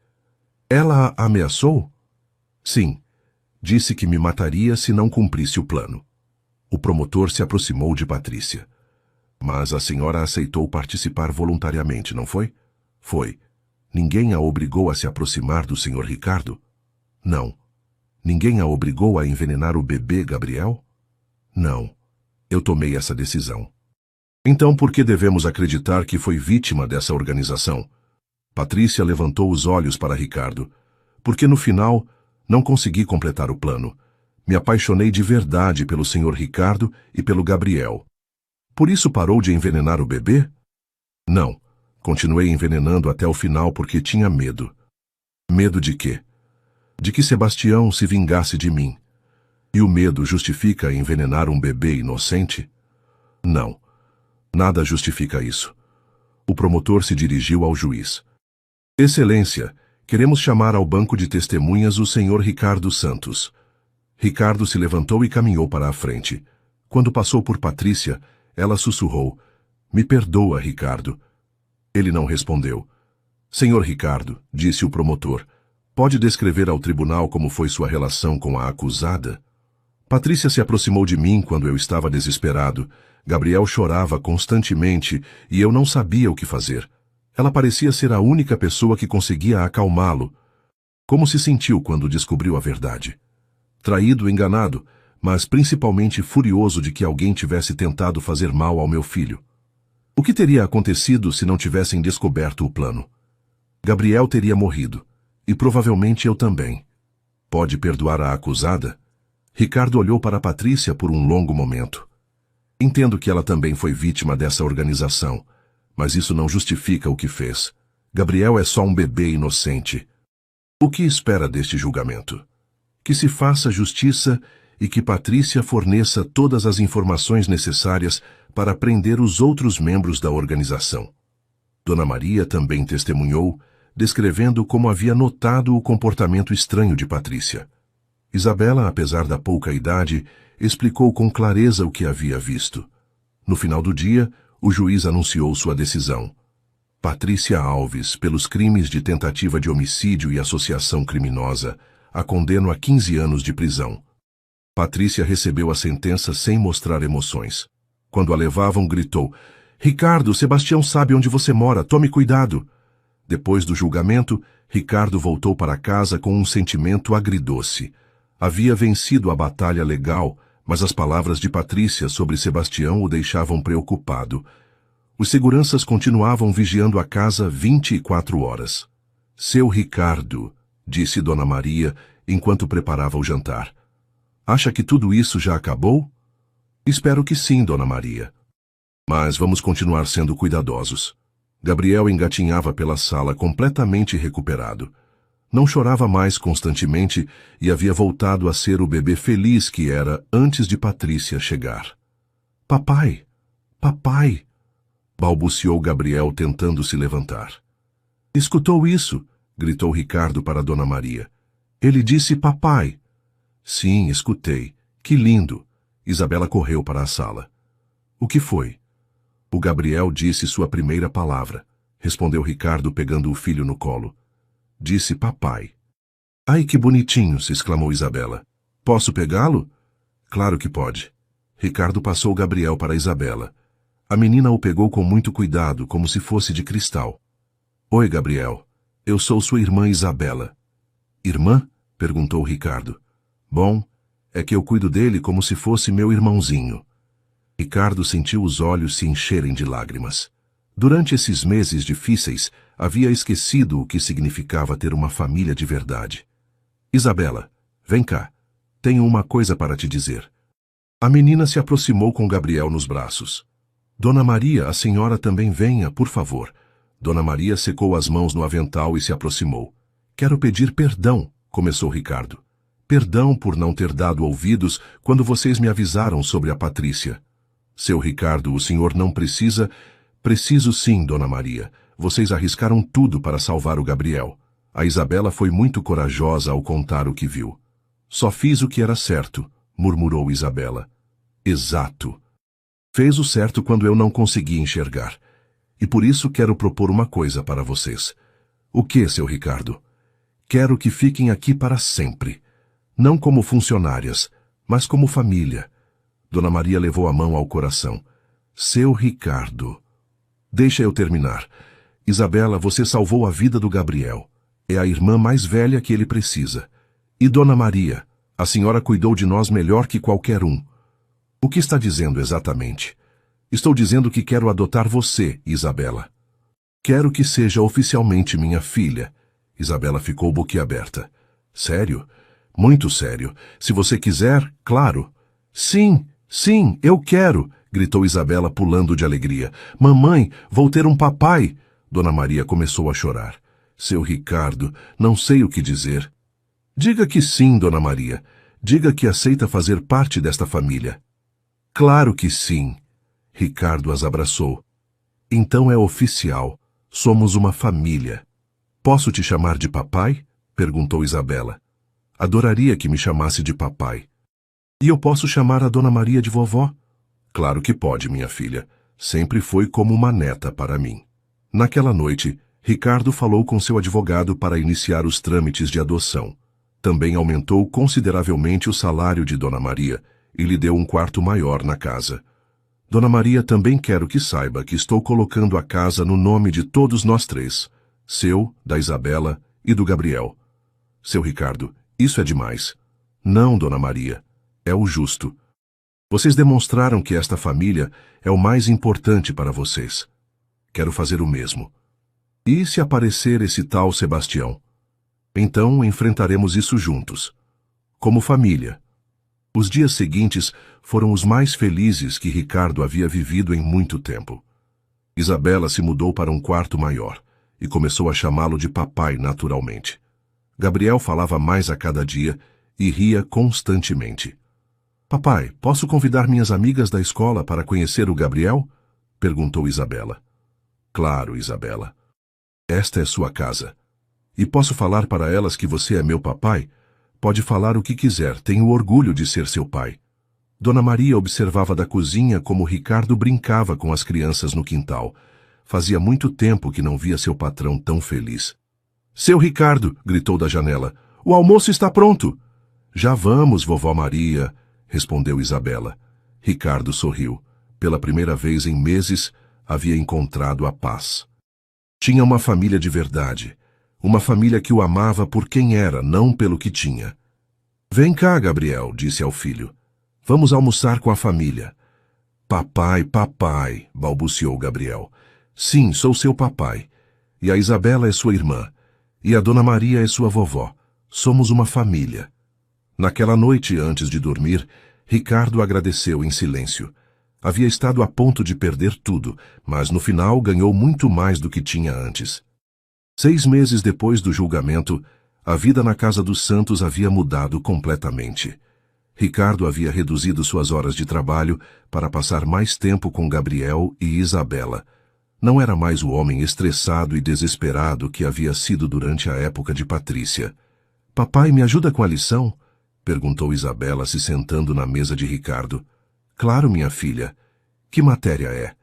[SPEAKER 1] Ela a ameaçou? Sim. Disse que me mataria se não cumprisse o plano. O promotor se aproximou de Patrícia. Mas a senhora aceitou participar voluntariamente, não foi? Foi. Ninguém a obrigou a se aproximar do senhor Ricardo? Não. Ninguém a obrigou a envenenar o bebê Gabriel? Não. Eu tomei essa decisão. Então por que devemos acreditar que foi vítima dessa organização? Patrícia levantou os olhos para Ricardo. Porque no final, não consegui completar o plano. Me apaixonei de verdade pelo Sr. Ricardo e pelo Gabriel. Por isso parou de envenenar o bebê? Não. Continuei envenenando até o final porque tinha medo. Medo de quê? De que Sebastião se vingasse de mim. E o medo justifica envenenar um bebê inocente? Não. Nada justifica isso. O promotor se dirigiu ao juiz. Excelência, queremos chamar ao banco de testemunhas o Sr. Ricardo Santos. Ricardo se levantou e caminhou para a frente. Quando passou por Patrícia, ela sussurrou: "Me perdoa, Ricardo." Ele não respondeu. "Senhor Ricardo", disse o promotor, "pode descrever ao tribunal como foi sua relação com a acusada?" Patrícia se aproximou de mim quando eu estava desesperado. Gabriel chorava constantemente e eu não sabia o que fazer. Ela parecia ser a única pessoa que conseguia acalmá-lo. Como se sentiu quando descobriu a verdade? Traído, enganado, mas principalmente furioso de que alguém tivesse tentado fazer mal ao meu filho. O que teria acontecido se não tivessem descoberto o plano? Gabriel teria morrido, e provavelmente eu também. Pode perdoar a acusada? Ricardo olhou para Patrícia por um longo momento. Entendo que ela também foi vítima dessa organização, mas isso não justifica o que fez. Gabriel é só um bebê inocente. O que espera deste julgamento? Que se faça justiça e que Patrícia forneça todas as informações necessárias para prender os outros membros da organização. Dona Maria também testemunhou, descrevendo como havia notado o comportamento estranho de Patrícia. Isabela, apesar da pouca idade, explicou com clareza o que havia visto. No final do dia, o juiz anunciou sua decisão. Patrícia Alves, pelos crimes de tentativa de homicídio e associação criminosa, a condeno a 15 anos de prisão. Patrícia recebeu a sentença sem mostrar emoções. Quando a levavam, gritou: "Ricardo, Sebastião sabe onde você mora, tome cuidado." Depois do julgamento, Ricardo voltou para casa com um sentimento agridoce. Havia vencido a batalha legal, mas as palavras de Patrícia sobre Sebastião o deixavam preocupado. Os seguranças continuavam vigiando a casa 24 horas. "Seu Ricardo", disse Dona Maria, enquanto preparava o jantar. "Acha que tudo isso já acabou?" "Espero que sim, Dona Maria. Mas vamos continuar sendo cuidadosos." Gabriel engatinhava pela sala completamente recuperado. Não chorava mais constantemente e havia voltado a ser o bebê feliz que era antes de Patrícia chegar. "Papai! Papai!" balbuciou Gabriel tentando se levantar. "Escutou isso?" gritou Ricardo para Dona Maria. "Ele disse papai." "Sim, escutei. Que lindo." Isabela correu para a sala. "O que foi?" "O Gabriel disse sua primeira palavra", respondeu Ricardo pegando o filho no colo. "Disse papai." "Ai, que bonitinho!" se exclamou Isabela. "Posso pegá-lo?" "Claro que pode." Ricardo passou Gabriel para Isabela. A menina o pegou com muito cuidado, como se fosse de cristal. "Oi, Gabriel. Eu sou sua irmã Isabela." "Irmã?" perguntou Ricardo. "Bom, é que eu cuido dele como se fosse meu irmãozinho." Ricardo sentiu os olhos se encherem de lágrimas. Durante esses meses difíceis, havia esquecido o que significava ter uma família de verdade. "Isabela, vem cá. Tenho uma coisa para te dizer." A menina se aproximou com Gabriel nos braços. "Dona Maria, a senhora também venha, por favor." Dona Maria secou as mãos no avental e se aproximou. "Quero pedir perdão", começou Ricardo. "Perdão por não ter dado ouvidos quando vocês me avisaram sobre a Patrícia." "Seu Ricardo, o senhor não precisa..." "Preciso sim, Dona Maria. Vocês arriscaram tudo para salvar o Gabriel." A Isabela foi muito corajosa ao contar o que viu. "Só fiz o que era certo", murmurou Isabela. "Exato. Fez o certo quando eu não consegui enxergar. E por isso quero propor uma coisa para vocês." "O que, seu Ricardo?" "Quero que fiquem aqui para sempre. Não como funcionárias, mas como família." Dona Maria levou a mão ao coração. "Seu Ricardo." "Deixa eu terminar. Isabela, você salvou a vida do Gabriel. É a irmã mais velha que ele precisa. E Dona Maria, a senhora cuidou de nós melhor que qualquer um." O que está dizendo exatamente? Estou dizendo que quero adotar você, Isabela. Quero que seja oficialmente minha filha. Isabela ficou boquiaberta. Sério? Muito sério. Se você quiser, claro. Sim, sim, eu quero, gritou Isabela pulando de alegria. Mamãe, vou ter um papai. Dona Maria começou a chorar. Seu Ricardo, não sei o que dizer. Diga que sim, Dona Maria. Diga que aceita fazer parte desta família. Claro que sim. Ricardo as abraçou. Então é oficial. Somos uma família. Posso te chamar de papai? Perguntou Isabela. Adoraria que me chamasse de papai. E eu posso chamar a Dona Maria de vovó? Claro que pode, minha filha. Sempre foi como uma neta para mim. Naquela noite, Ricardo falou com seu advogado para iniciar os trâmites de adoção. Também aumentou consideravelmente o salário de Dona Maria e lhe deu um quarto maior na casa. Dona Maria, também quero que saiba que estou colocando a casa no nome de todos nós três. Seu, da Isabela e do Gabriel. Seu Ricardo, isso é demais. Não, Dona Maria. É o justo. Vocês demonstraram que esta família é o mais importante para vocês. Quero fazer o mesmo. E se aparecer esse tal Sebastião? Então enfrentaremos isso juntos. Como família. Os dias seguintes foram os mais felizes que Ricardo havia vivido em muito tempo. Isabela se mudou para um quarto maior e começou a chamá-lo de papai naturalmente. Gabriel falava mais a cada dia e ria constantemente. Papai, posso convidar minhas amigas da escola para conhecer o Gabriel? Perguntou Isabela. Claro, Isabela. Esta é sua casa. E posso falar para elas que você é meu papai? Pode falar o que quiser, tenho orgulho de ser seu pai. Dona Maria observava da cozinha como Ricardo brincava com as crianças no quintal. Fazia muito tempo que não via seu patrão tão feliz. Seu Ricardo, gritou da janela, o almoço está pronto. Já vamos, vovó Maria, respondeu Isabela. Ricardo sorriu. Pela primeira vez em meses, havia encontrado a paz. Tinha uma família de verdade. Uma família que o amava por quem era, não pelo que tinha. Vem cá, Gabriel, disse ao filho. Vamos almoçar com a família. Papai, papai, balbuciou Gabriel. Sim, sou seu papai. E a Isabela é sua irmã. E a Dona Maria é sua vovó. Somos uma família. Naquela noite, antes de dormir, Ricardo agradeceu em silêncio. Havia estado a ponto de perder tudo, mas no final ganhou muito mais do que tinha antes. 6 meses depois do julgamento, a vida na casa dos Santos havia mudado completamente. Ricardo havia reduzido suas horas de trabalho para passar mais tempo com Gabriel e Isabela. Não era mais o homem estressado e desesperado que havia sido durante a época de Patrícia. Papai, me ajuda com a lição? Perguntou Isabela, se sentando na mesa de Ricardo. Claro, minha filha. Que matéria é?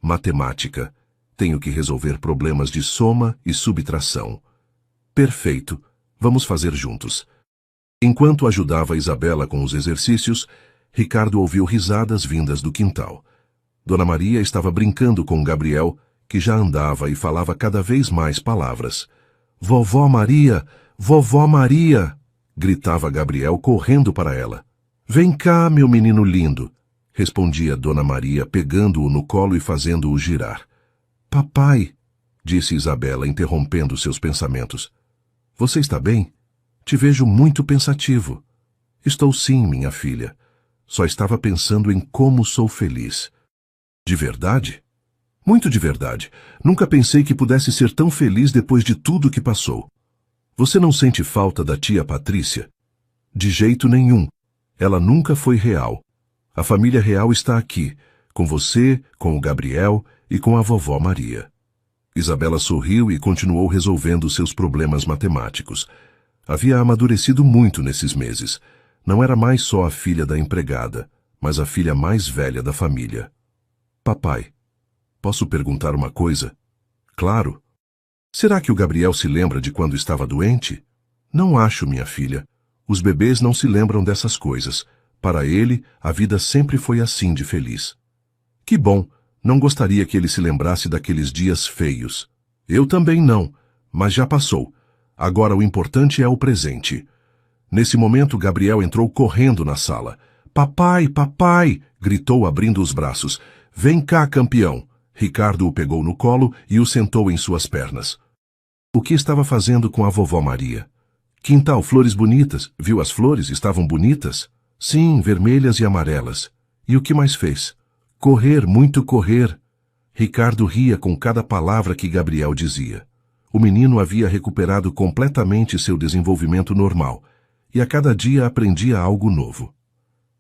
[SPEAKER 1] Matemática. Tenho que resolver problemas de soma e subtração. Perfeito. Vamos fazer juntos. Enquanto ajudava Isabela com os exercícios, Ricardo ouviu risadas vindas do quintal. Dona Maria estava brincando com Gabriel, que já andava e falava cada vez mais palavras. Vovó Maria! Vovó Maria! Gritava Gabriel correndo para ela. Vem cá, meu menino lindo! Respondia Dona Maria, pegando-o no colo e fazendo-o girar. Papai! Disse Isabela, interrompendo seus pensamentos. Você está bem? Te vejo muito pensativo. Estou sim, minha filha. Só estava pensando em como sou feliz. De verdade? Muito de verdade. Nunca pensei que pudesse ser tão feliz depois de tudo que passou. Você não sente falta da tia Patrícia? De jeito nenhum. Ela nunca foi real. A família real está aqui, com você, com o Gabriel e com a vovó Maria. Isabela sorriu e continuou resolvendo seus problemas matemáticos. Havia amadurecido muito nesses meses. Não era mais só a filha da empregada, mas a filha mais velha da família. Papai, posso perguntar uma coisa? Claro. Será que o Gabriel se lembra de quando estava doente? Não acho, minha filha. Os bebês não se lembram dessas coisas. Para ele, a vida sempre foi assim de feliz. Que bom, não gostaria que ele se lembrasse daqueles dias feios. Eu também não, mas já passou. Agora o importante é o presente. Nesse momento, Gabriel entrou correndo na sala. Papai, papai! Gritou abrindo os braços. Vem cá, campeão! Ricardo o pegou no colo e o sentou em suas pernas. O que estava fazendo com a vovó Maria? Quintal, flores bonitas. Viu as flores? Estavam bonitas? Sim, vermelhas e amarelas. E o que mais fez? Correr, muito correr. Ricardo ria com cada palavra que Gabriel dizia. O menino havia recuperado completamente seu desenvolvimento normal, e a cada dia aprendia algo novo.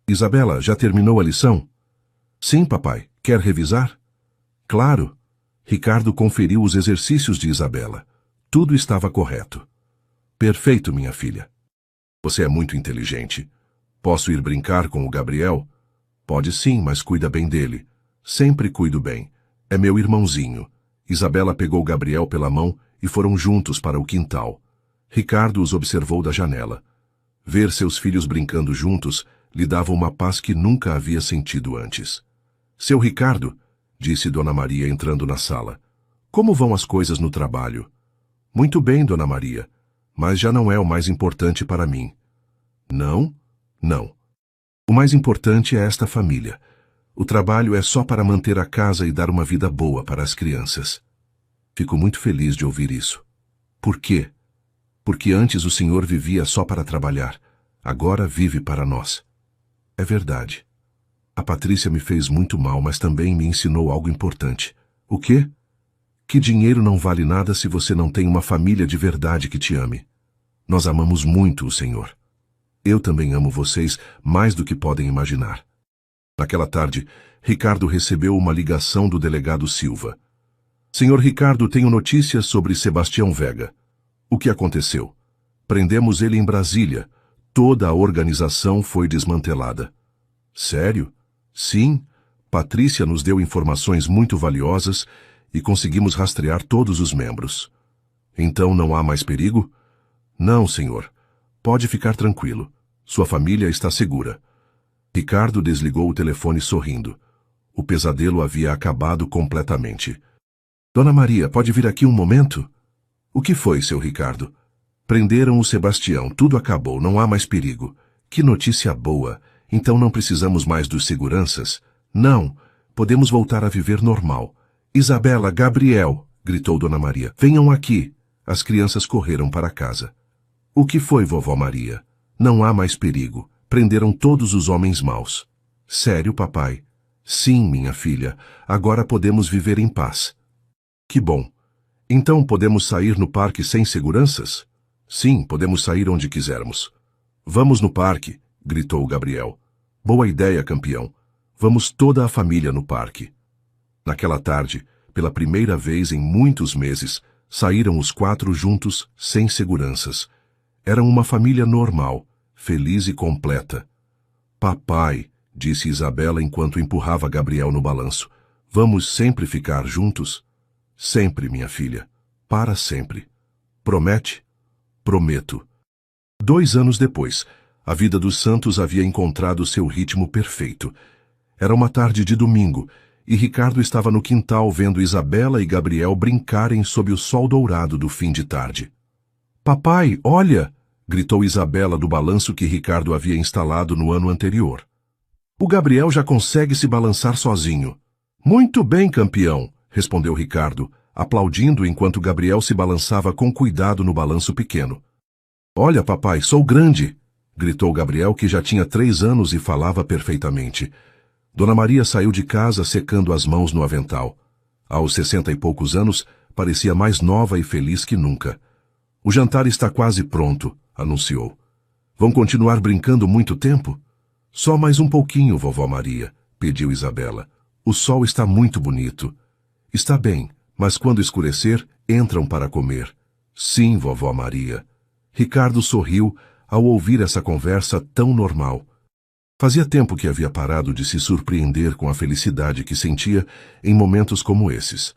[SPEAKER 1] Isabela, já terminou a lição? Sim, papai. Quer revisar? Claro. Ricardo conferiu os exercícios de Isabela. Tudo estava correto. Perfeito, minha filha. Você é muito inteligente. Posso ir brincar com o Gabriel? Pode sim, mas cuida bem dele. Sempre cuido bem. É meu irmãozinho. Isabela pegou Gabriel pela mão e foram juntos para o quintal. Ricardo os observou da janela. Ver seus filhos brincando juntos lhe dava uma paz que nunca havia sentido antes. Seu Ricardo, disse Dona Maria entrando na sala, como vão as coisas no trabalho? Muito bem, Dona Maria, mas já não é o mais importante para mim. Não? Não. O mais importante é esta família. O trabalho é só para manter a casa e dar uma vida boa para as crianças. Fico muito feliz de ouvir isso. Por quê? Porque antes o senhor vivia só para trabalhar. Agora vive para nós. É verdade. A Patrícia me fez muito mal, mas também me ensinou algo importante. O quê? Que dinheiro não vale nada se você não tem uma família de verdade que te ame. Nós amamos muito o Senhor. Eu também amo vocês mais do que podem imaginar. Naquela tarde, Ricardo recebeu uma ligação do delegado Silva. Senhor Ricardo, tenho notícias sobre Sebastião Vega. O que aconteceu? Prendemos ele em Brasília. Toda a organização foi desmantelada. Sério? Sim. Patrícia nos deu informações muito valiosas e conseguimos rastrear todos os membros. Então não há mais perigo? Não, senhor. Pode ficar tranquilo. Sua família está segura. Ricardo desligou o telefone sorrindo. O pesadelo havia acabado completamente. Dona Maria, pode vir aqui um momento? O que foi, seu Ricardo? Prenderam o Sebastião, tudo acabou, não há mais perigo. Que notícia boa! Então não precisamos mais dos seguranças? Não, podemos voltar a viver normal. Isabela, Gabriel, gritou Dona Maria, venham aqui. As crianças correram para casa. O que foi, vovó Maria? Não há mais perigo. Prenderam todos os homens maus. Sério, papai? Sim, minha filha. Agora podemos viver em paz. Que bom. Então podemos sair no parque sem seguranças? Sim, podemos sair onde quisermos. Vamos no parque, gritou Gabriel. Boa ideia, campeão. Vamos toda a família no parque. Naquela tarde, pela primeira vez em muitos meses, saíram os 4 juntos, sem seguranças. Eram uma família normal, feliz e completa. Papai, disse Isabela enquanto empurrava Gabriel no balanço, vamos sempre ficar juntos? Sempre, minha filha. Para sempre. Promete? Prometo. 2 anos depois, a vida dos Santos havia encontrado seu ritmo perfeito. Era uma tarde de domingo, e Ricardo estava no quintal vendo Isabela e Gabriel brincarem sob o sol dourado do fim de tarde. Papai, olha! Gritou Isabela do balanço que Ricardo havia instalado no ano anterior. O Gabriel já consegue se balançar sozinho. Muito bem, campeão, respondeu Ricardo, aplaudindo enquanto Gabriel se balançava com cuidado no balanço pequeno. Olha, papai, sou grande! Gritou Gabriel, que já tinha 3 anos e falava perfeitamente. Dona Maria saiu de casa secando as mãos no avental. Aos 60 e poucos anos, parecia mais nova e feliz que nunca. O jantar está quase pronto, anunciou. Vão continuar brincando muito tempo? Só mais um pouquinho, vovó Maria, pediu Isabela. O sol está muito bonito. Está bem, mas quando escurecer, entram para comer. Sim, vovó Maria. Ricardo sorriu ao ouvir essa conversa tão normal. Fazia tempo que havia parado de se surpreender com a felicidade que sentia em momentos como esses.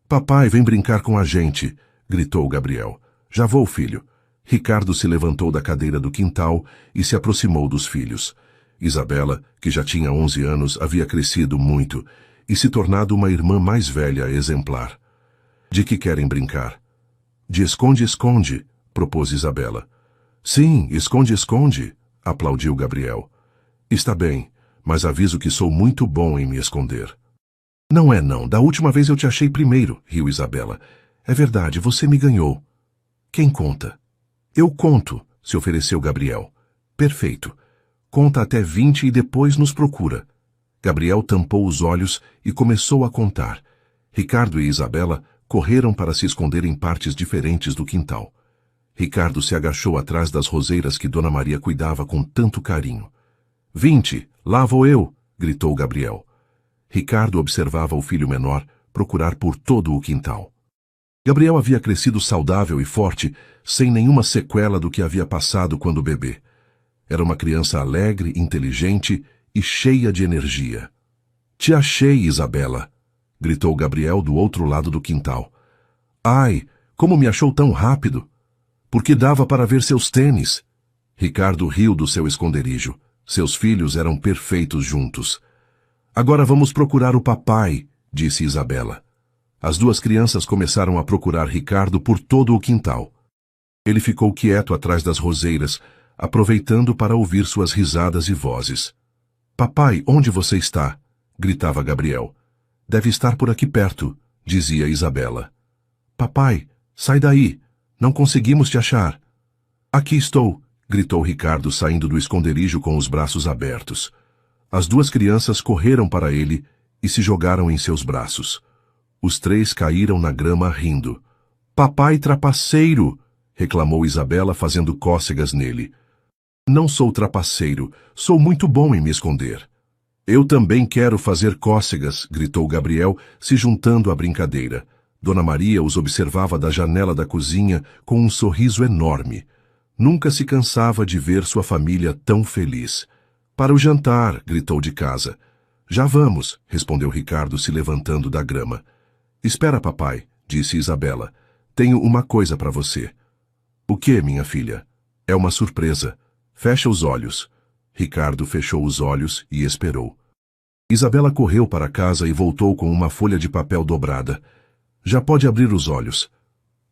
[SPEAKER 1] Papai, vem brincar com a gente, gritou Gabriel. Já vou, filho. Ricardo se levantou da cadeira do quintal e se aproximou dos filhos. Isabela, que já tinha 11 anos, havia crescido muito e se tornado uma irmã mais velha exemplar. De que querem brincar? De esconde-esconde, propôs Isabela. Sim, esconde-esconde, aplaudiu Gabriel. Está bem, mas aviso que sou muito bom em me esconder. Não é não, da última vez eu te achei primeiro, riu Isabela. É verdade, você me ganhou. Quem conta? Eu conto, se ofereceu Gabriel. Perfeito. Conta até 20 e depois nos procura. Gabriel tampou os olhos e começou a contar. Ricardo e Isabela correram para se esconder em partes diferentes do quintal. Ricardo se agachou atrás das roseiras que Dona Maria cuidava com tanto carinho. 20, lá vou eu, gritou Gabriel. Ricardo observava o filho menor procurar por todo o quintal. Gabriel havia crescido saudável e forte, sem nenhuma sequela do que havia passado quando bebê. Era uma criança alegre, inteligente e cheia de energia. Te achei, Isabela, gritou Gabriel do outro lado do quintal. Ai, como me achou tão rápido! Porque dava para ver seus tênis. Ricardo riu do seu esconderijo. Seus filhos eram perfeitos juntos. Agora vamos procurar o papai, disse Isabela. As duas crianças começaram a procurar Ricardo por todo o quintal. Ele ficou quieto atrás das roseiras, aproveitando para ouvir suas risadas e vozes. Papai, onde você está? Gritava Gabriel. Deve estar por aqui perto, dizia Isabela. Papai, sai daí! Não conseguimos te achar. Aqui estou, gritou Ricardo saindo do esconderijo com os braços abertos. As duas crianças correram para ele e se jogaram em seus braços. Os três caíram na grama rindo. Papai trapaceiro! Reclamou Isabela fazendo cócegas nele. Não sou trapaceiro, sou muito bom em me esconder. Eu também quero fazer cócegas, gritou Gabriel, se juntando à brincadeira. Dona Maria os observava da janela da cozinha com um sorriso enorme. Nunca se cansava de ver sua família tão feliz. Para o jantar, gritou de casa. Já vamos, respondeu Ricardo se levantando da grama. Espera, papai, disse Isabela. Tenho uma coisa para você. O que, minha filha? É uma surpresa. Fecha os olhos. Ricardo fechou os olhos e esperou. Isabela correu para casa e voltou com uma folha de papel dobrada. Já pode abrir os olhos.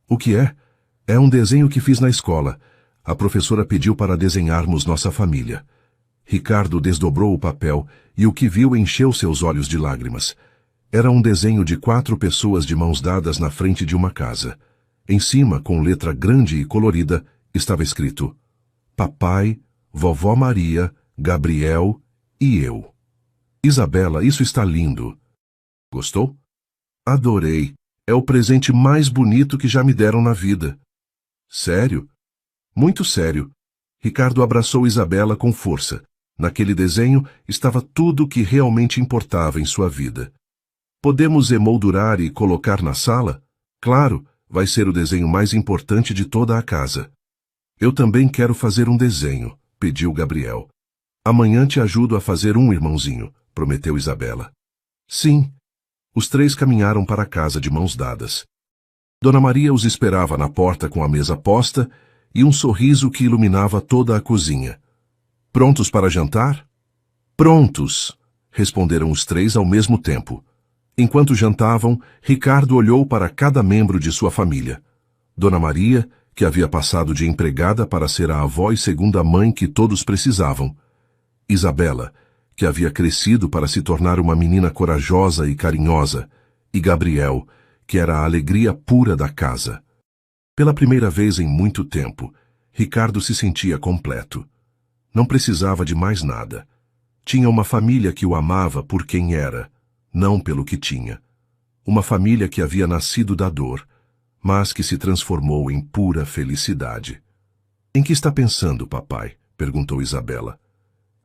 [SPEAKER 1] O que é? É um desenho que fiz na escola. A professora pediu para desenharmos nossa família. Ricardo desdobrou o papel e o que viu encheu seus olhos de lágrimas. Era um desenho de 4 pessoas de mãos dadas na frente de uma casa. Em cima, com letra grande e colorida, estava escrito: Papai, Vovó Maria, Gabriel e eu. Isabela, isso está lindo. Gostou? Adorei. É o presente mais bonito que já me deram na vida. Sério? Muito sério. Ricardo abraçou Isabela com força. Naquele desenho estava tudo o que realmente importava em sua vida. Podemos emoldurar e colocar na sala? Claro, vai ser o desenho mais importante de toda a casa. Eu também quero fazer um desenho, pediu Gabriel. Amanhã te ajudo a fazer um, irmãozinho, prometeu Isabela. Sim. Os três caminharam para casa de mãos dadas. Dona Maria os esperava na porta com a mesa posta e um sorriso que iluminava toda a cozinha. Prontos para jantar? Prontos, responderam os três ao mesmo tempo. Enquanto jantavam, Ricardo olhou para cada membro de sua família. Dona Maria, que havia passado de empregada para ser a avó e segunda mãe que todos precisavam. Isabela, que havia crescido para se tornar uma menina corajosa e carinhosa, e Gabriel, que era a alegria pura da casa. Pela primeira vez em muito tempo, Ricardo se sentia completo. Não precisava de mais nada. Tinha uma família que o amava por quem era, não pelo que tinha. Uma família que havia nascido da dor, mas que se transformou em pura felicidade. Em que está pensando, papai? Perguntou Isabela.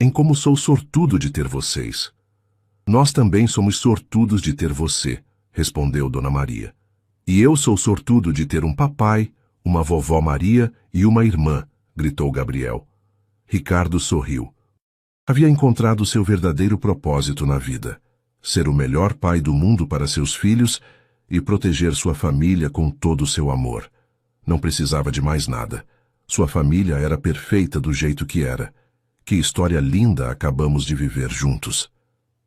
[SPEAKER 1] Em como sou sortudo de ter vocês. Nós também somos sortudos de ter você, respondeu Dona Maria. E eu sou sortudo de ter um papai, uma vovó Maria e uma irmã, gritou Gabriel. Ricardo sorriu. Havia encontrado seu verdadeiro propósito na vida: ser o melhor pai do mundo para seus filhos e proteger sua família com todo o seu amor. Não precisava de mais nada. Sua família era perfeita do jeito que era. Que história linda acabamos de viver juntos.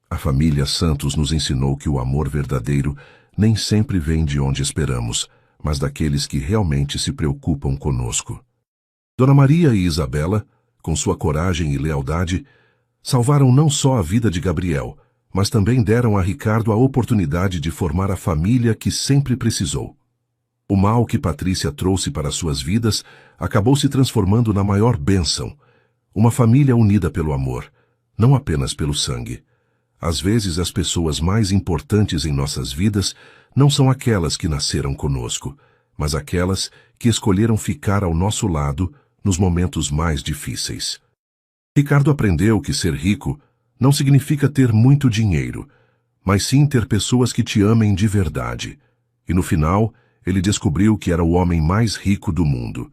[SPEAKER 1] A família Santos nos ensinou que o amor verdadeiro nem sempre vem de onde esperamos, mas daqueles que realmente se preocupam conosco. Dona Maria e Isabela, com sua coragem e lealdade, Salvaram não só a vida de Gabriel, mas também deram a Ricardo a oportunidade de formar a família que sempre precisou. O mal que Patrícia trouxe para suas vidas acabou se transformando na maior bênção, uma família unida pelo amor, não apenas pelo sangue. Às vezes as pessoas mais importantes em nossas vidas não são aquelas que nasceram conosco, mas aquelas que escolheram ficar ao nosso lado nos momentos mais difíceis. Ricardo aprendeu que ser rico não significa ter muito dinheiro, mas sim ter pessoas que te amem de verdade. E no final, ele descobriu que era o homem mais rico do mundo.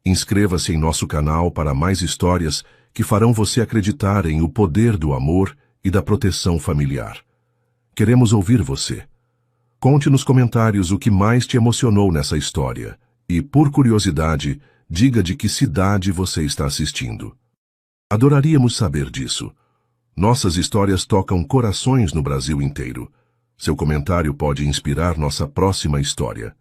[SPEAKER 1] Inscreva-se em nosso canal para mais histórias que farão você acreditar em o poder do amor e da proteção familiar. Queremos ouvir você. Conte nos comentários o que mais te emocionou nessa história e, por curiosidade, diga de que cidade você está assistindo. Adoraríamos saber disso. Nossas histórias tocam corações no Brasil inteiro. Seu comentário pode inspirar nossa próxima história.